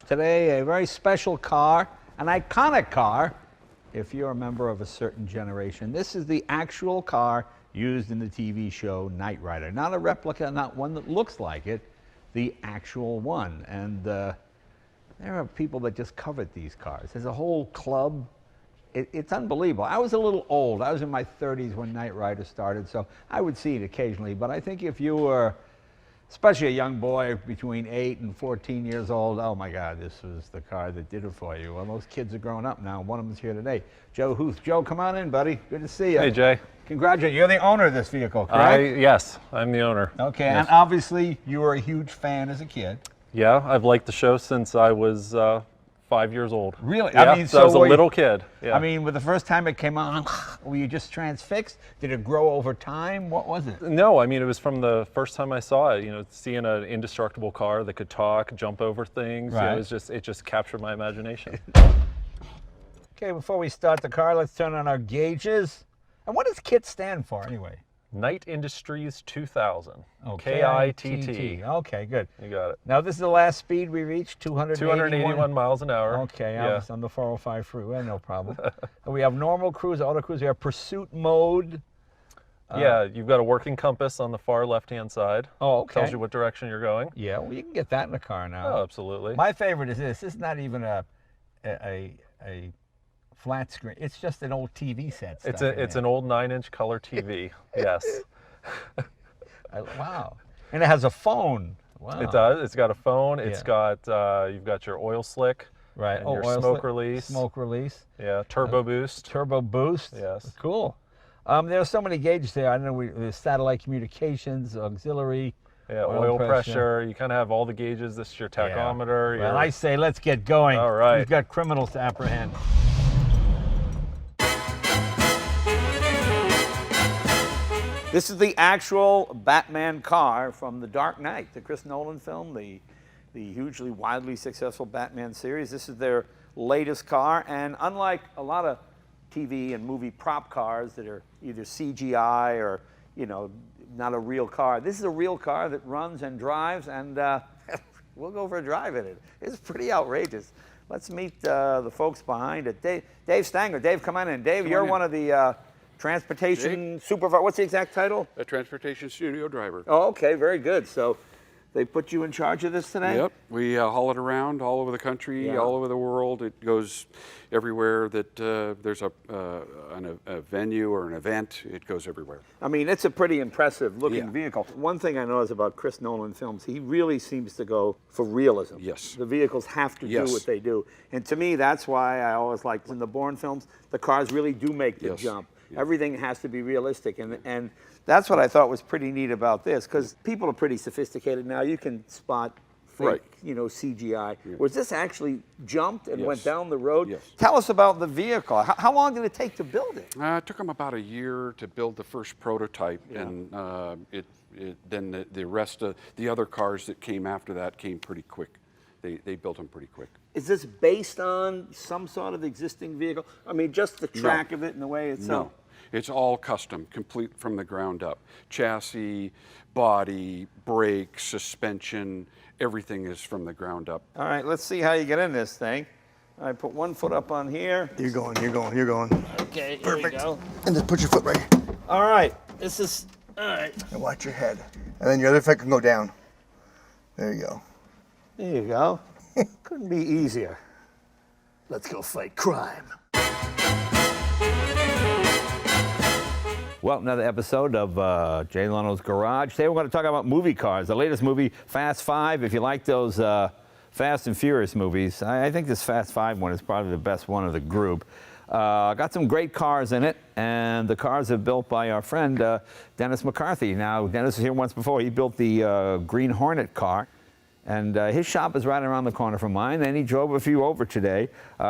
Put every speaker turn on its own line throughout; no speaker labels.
Today, a very special car, an iconic car, if you're a member of a certain generation. This is the actual car used in the TV show Knight Rider. Not a replica, not one that looks like it, the actual one. And there are people that just covet these cars. There's a whole club. It's unbelievable. I was a little old. I was in my 30s when Knight Rider started, so I would see it occasionally. But I think if you were, especially a young boy between 8 and 14 years old, oh my God, this was the car that did it for you. Well, those kids are growing up now. One of them's here today. Joe Huth. Joe, come on in, buddy. Good to see you.
Hey, Jay.
Congratulations. You're the owner of this vehicle, correct?
Yes, I'm the owner.
Okay,
yes.
And obviously you were a huge fan as a kid.
Yeah, I've liked the show since I was 5 years old.
Really?
Yeah,
I mean,
so I was a little kid. Yeah.
I mean, with the first time it came on, were you just transfixed? Did it grow over time? What was it?
No, I mean, it was from the first time I saw it. You know, seeing an indestructible car that could talk, jump over things.
Right.
It just captured my imagination.
Okay, before we start the car, let's turn on our gauges. And what does KITT stand for anyway?
Knight Industries 2000.
Oh,
KITT.
Okay, good.
You got it.
Now, this is the last speed we reached, 281
miles an hour.
Okay,
yeah.
I was on the 405 freeway, no problem. We have normal cruise, auto cruise, we have pursuit mode.
Yeah, you've got a working compass on the far left-hand side.
Oh, okay.
Tells you what direction you're going.
Yeah, well, you can get that in the car now.
Oh, absolutely.
My favorite is this. This is not even a flat screen. It's just an old TV set.
It's an old 9-inch color TV. Yes.
Wow. And it has a phone. Wow.
It does. It's got a phone. It's
Yeah.
got you've got your oil slick.
Right.
And your
oil
smoke
slick,
release.
Smoke release.
Yeah. Turbo boost.
Turbo boost.
Yes.
Cool. There are so many gauges there. I know there's satellite communications, auxiliary.
Yeah. Oil pressure. You kind of have all the gauges. This is your tachometer.
Well, I say let's get going.
All right.
We've got criminals to apprehend. This is the actual Batman car from The Dark Knight, the Chris Nolan film, the hugely, widely successful Batman series. This is their latest car, and unlike a lot of TV and movie prop cars that are either CGI or, you know, not a real car, this is a real car that runs and drives, and we'll go for a drive in it. It's pretty outrageous. Let's meet the folks behind it. Dave Stanger. Dave, come on in. Dave, you're one of the transportation supervisor. What's the exact title?
A transportation studio driver.
Oh, okay, very good. So they put you in charge of this today?
Yep. We haul it around all over the country, all over the world. It goes everywhere that there's a venue or an event. It goes everywhere.
I mean, it's a pretty impressive looking vehicle. One thing I notice about Chris Nolan films, he really seems to go for realism.
Yes.
The vehicles have to do what they do. And to me, that's why I always like in the Bourne films, the cars really do make the jump. Yeah. Everything has to be realistic, and that's what I thought was pretty neat about this, because people are pretty sophisticated now. You can spot fake, you know, CGI. Yeah. Whereas this actually jumped and went down the road. Yes. Tell us about the vehicle. How long did it take to build it?
It took them about a year to build the first prototype, and then the rest of the other cars that came after that came pretty quick. They built them pretty quick.
Is this based on some sort of existing vehicle? I mean, just the track of it and the way it's
No, it's all custom, complete from the ground up. Chassis, body, brakes, suspension, everything is from the ground up.
All right, let's see how you get in this thing. All right, put one foot up on here.
You're going, you're going, you're going.
Okay,
Perfect.
Here we go.
And then put your foot right here.
All right, this is, all right.
And watch your head. And then your other foot can go down. There you go.
There you go. Couldn't be easier. Let's go fight crime. Well, another episode of Jay Leno's Garage. Today we're going to talk about movie cars. The latest movie, Fast 5. If you like those Fast and Furious movies, I think this Fast 5 one is probably the best one of the group. Got some great cars in it, and the cars are built by our friend Dennis McCarthy. Now, Dennis was here once before. He built the Green Hornet car. And his shop is right around the corner from mine, and he drove a few over today.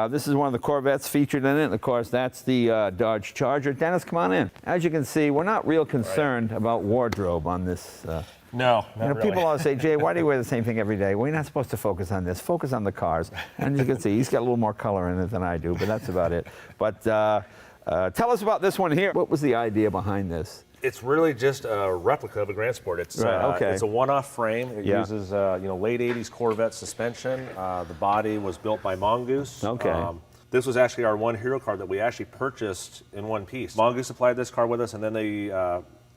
This is one of the Corvettes featured in it, and of course, that's the Dodge Charger. Dennis, come on in. As you can see, we're not real concerned about wardrobe on this.
No, not really.
People always say, Jay, why do you wear the same thing every day? Well, you're not supposed to focus on this. Focus on the cars. And as you can see, he's got a little more color in it than I do, but that's about it. But tell us about this one here. What was the idea behind this?
It's really just a replica of a Grand Sport. It's
okay.
It's a one-off frame. It
Yeah.
uses late '80s Corvette suspension. The body was built by Mongoose.
Okay.
This was actually our one hero car that we actually purchased in one piece. Mongoose supplied this car with us, and then they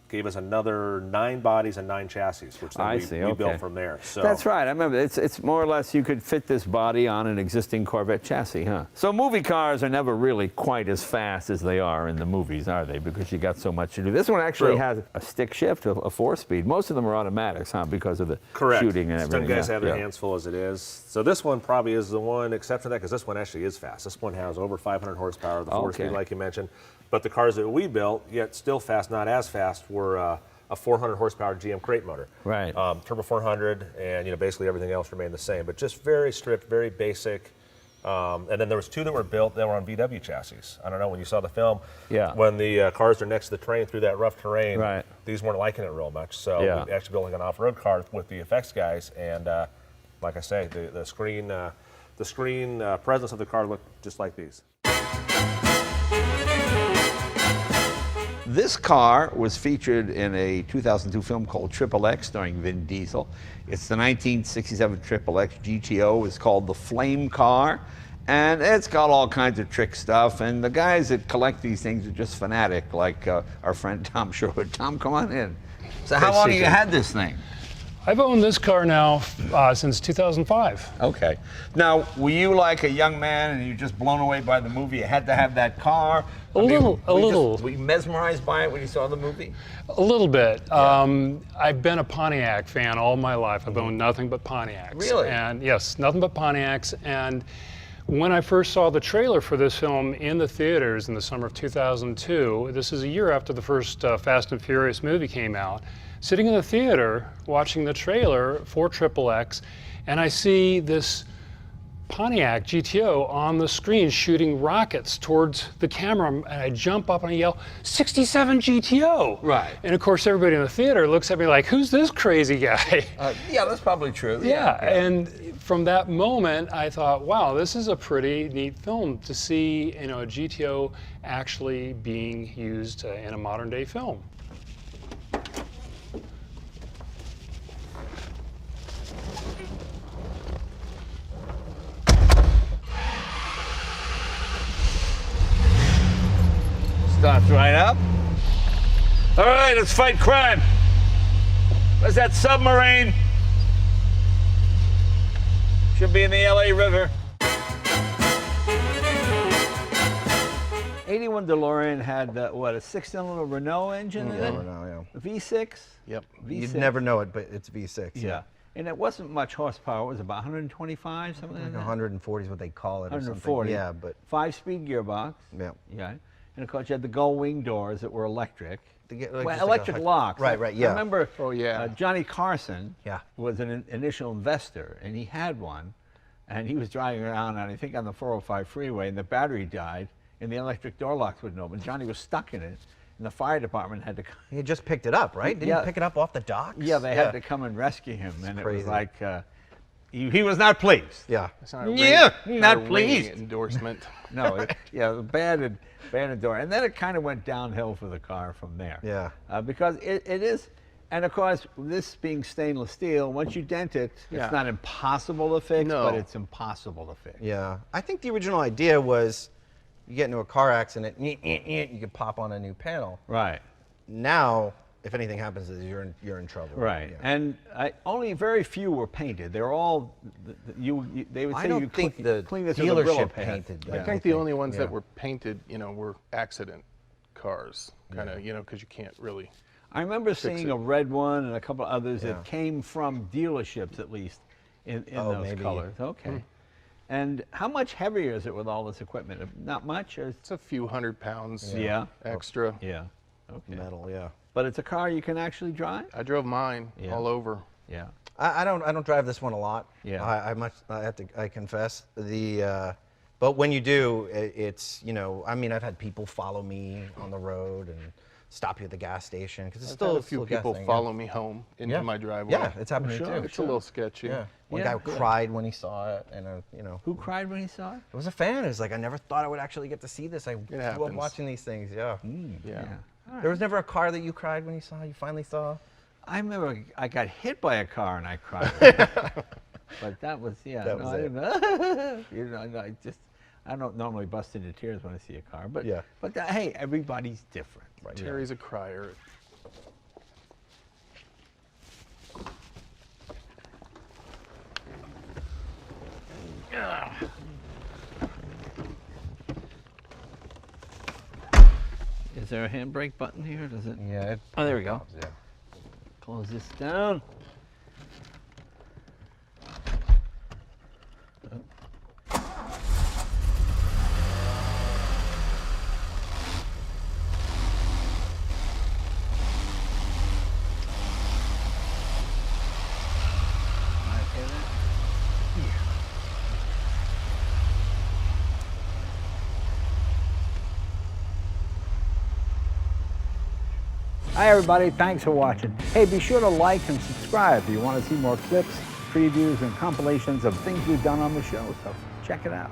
gave us another 9 bodies and 9 chassis, which then we built from there. So
That's right. I remember. It's more or less you could fit this body on an existing Corvette chassis, huh? So movie cars are never really quite as fast as they are in the movies, are they? Because you got so much to do. This one actually has a stick shift, a 4-speed. Most of them are automatics, huh? Because of the shooting and everything.
Some guys have their hands full as it is. So this one probably is the one, except for that, because this one actually is fast. This one has over 500 horsepower, the 4-speed, like you mentioned. But the cars that we built, yet still fast, not as fast, were a 400 horsepower GM crate motor.
Right.
Turbo 400, and basically everything else remained the same, but just very stripped, very basic. And then there was 2 that were built that were on VW chassis. I don't know, when you saw the film, when the cars are next to the train through that rough terrain, these weren't liking it real much. So we actually built like an off-road car with the effects guys, and like I say, the screen presence of the car looked just like these.
This car was featured in a 2002 film called Triple X starring Vin Diesel. It's the 1967 Triple X GTO. It's called the Flame Car, and it's got all kinds of trick stuff. And the guys that collect these things are just fanatic, like our friend Tom Sherwood. Tom, come on in. So how long have you had this thing?
I've owned this car now since 2005.
Okay. Now, were you like a young man and you just blown away by the movie? You had to have that car?
A little.
Were you mesmerized by it when you saw the movie?
A little bit. I've been a Pontiac fan all my life. I've owned nothing but Pontiacs.
Really?
And yes, nothing but Pontiacs. And when I first saw the trailer for this film in the theaters in the summer of 2002, this is a year after the first Fast and Furious movie came out, sitting in the theater watching the trailer for Triple X, and I see this Pontiac GTO on the screen shooting rockets towards the camera, and I jump up and I yell, 67 GTO!
Right.
And of course everybody in the theater looks at me like, who's this crazy guy?
Yeah, that's probably true.
Yeah, and from that moment I thought, wow, this is a pretty neat film to see, a GTO actually being used in a modern day film.
Starts right up. All right, let's fight crime. Where's that submarine? Should be in the LA River. 81 DeLorean had, a 6-cylinder Renault engine in it?
Renault,
A V6?
Yep.
V6.
You'd never know it, but it's V6.
Yeah. And it wasn't much horsepower. It was about 125, something like
Like
that?
140 is what they call it.
140.
Or something. Yeah, but
5-speed gearbox.
yeah.
Yeah. And of course, you had the gull wing doors that were electric.
Like
Electric locks.
Right, yeah.
I remember
yeah.
Johnny Carson
Yeah.
was an initial investor, and he had one, and he was driving around, I think, on the 405 freeway, and the battery died, and the electric door locks wouldn't open. Johnny was stuck in it, and the fire department had to come.
He just picked it up, right? Didn't he pick it up off the docks?
Yeah, they had to come and rescue him, and it was
crazy.
like, he was not pleased.
Yeah.
It's not a
Yeah,
ring,
not
a ring
pleased.
endorsement.
No, bad door. And then it kind of went downhill for the car from there.
Yeah.
Because it is, and of course, this being stainless steel, once you dent it, it's not impossible to fix, but it's impossible to fix.
Yeah. I think the original idea was you get into a car accident, you could pop on a new panel.
Right.
Now, if anything happens, you're in trouble.
Right.
Yeah.
And only very few were painted. They're all, they would say
I don't
you
think the
clean this with a Brillo
dealership
paint.
painted
I
them.
think the only ones
yeah.
that were painted, were accident cars, kind of, because you can't really.
I remember seeing a red one and a couple others
Yeah.
that came from dealerships, at least, in those
maybe.
colors. Okay. And how much heavier is it with all this equipment? Not much? Or
It's a few 100 pounds extra.
Yeah. Okay.
Metal, yeah.
But it's a car you can actually drive?
I drove mine all over.
Yeah.
I don't drive this one a lot.
Yeah.
I confess. But when you do, it's, I've had people follow me on the road and stop you at the gas station because it's
I've
still
had a few people follow me home into my driveway.
Yeah, it's happened to me too.
It's a little sketchy.
Yeah. One
Yeah,
guy
good.
cried when he saw it, and
Who cried when he saw it?
I was a fan. It was like I never thought I would actually get to see this. I grew up
happens.
watching these things. Yeah.
Yeah.
There was never a car that you cried when you finally saw?
I remember I got hit by a car and I cried. But that was, yeah.
That
no,
was
I
it.
didn't, you know, I don't normally bust into tears when I see a car. But,
Yeah.
but hey, everybody's different.
Right.
Terry's a crier.
Is there a handbrake button here? Does it?
Yeah.
Oh, there we go.
Yeah.
Close this down. Hi everybody, thanks for watching. Hey, be sure to like and subscribe if you want to see more clips, previews, and compilations of things we've done on the show, so check it out.